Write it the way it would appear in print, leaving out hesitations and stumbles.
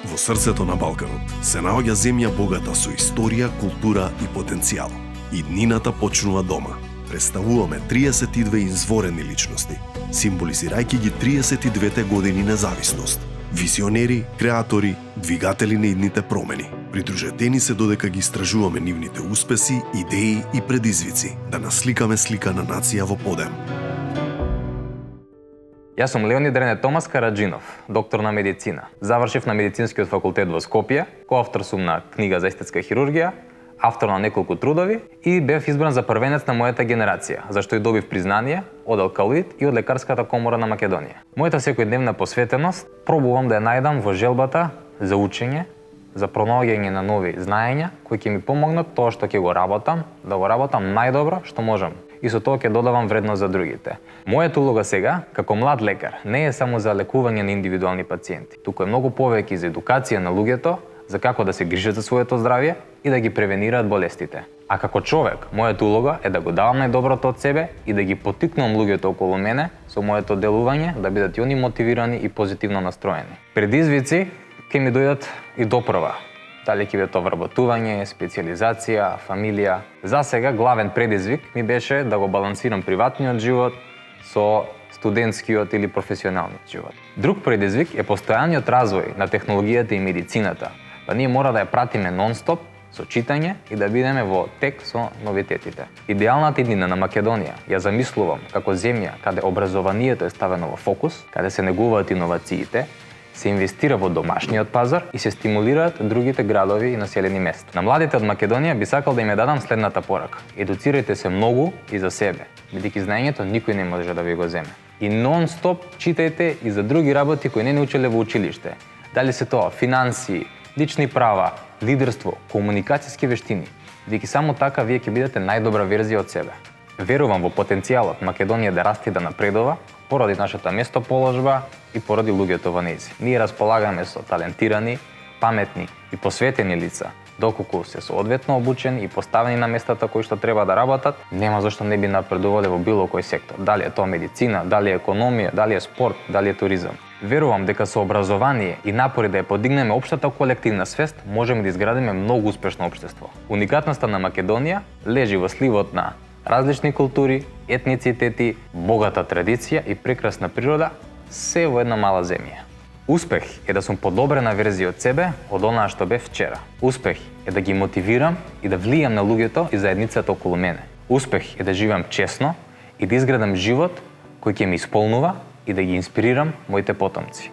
Во срцето на Балканот се наоѓа земја богата со историја, култура и потенцијал. И днината почнува дома. Представуваме 32 изворени личности, символизирајќи ги 32 години независност. Визионери, креатори, двигатели на идните промени. Придружетени се додека ги истражуваме нивните успеси, идеи и предизвици, да насликаме слика на нација во подем. Јас сум Леонид Рене Томас Караджинов, доктор на медицина. Завршив на медицинскиот факултет во Скопје, коавтор сум на книга за естетска хирургија, автор на неколку трудови и бев избран за првенец на мојата генерација, зашто и добив признание од Алкалоид и од Лекарската комора на Македонија. Мојата секојдневна посветеност пробувам да ја најдам во желбата за учење, за пронаоѓање на нови знаења кои ќе ми помогнат тоа што ќе го работам, да го работам најдобро што можам. И со тоа ќе додавам вредност за другите. Мојата улога сега, како млад лекар, не е само за лекување на индивидуални пациенти, туку е многу повеќе за едукација на луѓето, за како да се грижат за своето здравје и да ги превенираат болестите. А како човек, мојата улога е да го давам најдоброто од себе и да ги поттикнувам луѓето околу мене со моето делување да бидат и они мотивирани и позитивно настроени. Предизвици ќе ми дојдат и допрва. Дали ќе биде тоа вработување, специјализација, фамилија. За сега главен предизвик ми беше да го балансирам приватниот живот со студентскиот или професионалниот живот. Друг предизвик е постојаниот развој на технологијата и медицината. Па ние мора да ја пратиме нон-стоп со читање и да бидеме во тек со новитетите. Идеалната иднина на Македонија ја замислувам како земја каде образованието е ставено во фокус, каде се негуваат иновациите, се инвестира во домашниот пазар и се стимулираат другите градови и населени места. На младите од Македонија би сакал да им ја дадам следната порака. Едуцирајте се многу и за себе, бидејќи знаењето никој не може да ви го земе. И нон-стоп читајте и за други работи кои не научеле во училиште. Дали се тоа финансии, лични права, лидерство, комуникацијски вештини, бидејќи само така вие ќе бидете најдобра верзија од себе. Верувам во потенцијалот Македонија да расте и да напредува, поради нашата местоположба и поради луѓето во нејзи. Ние располагаме со талентирани, паметни и посветени лица, доколку се соодветно обучени и поставени на местата кои што треба да работат, нема зашто не би напредувале во било кој сектор. Дали е тоа медицина, дали е економија, дали е спорт, дали е туризам. Верувам дека со образование и напори да ја подигнеме општата колективна свест, можеме да изградиме многу успешно општество. Уникатноста на Македонија лежи во сливот на различни култури, етницитети, богата традиција и прекрасна природа, се во една мала земја. Успех е да сум подобрена верзија од себе од онаа што бев вчера. Успех е да ги мотивирам и да влијам на луѓето и заедницата околу мене. Успех е да живеам честно и да изградам живот кој ќе ме исполнува и да ги инспирирам моите потомци.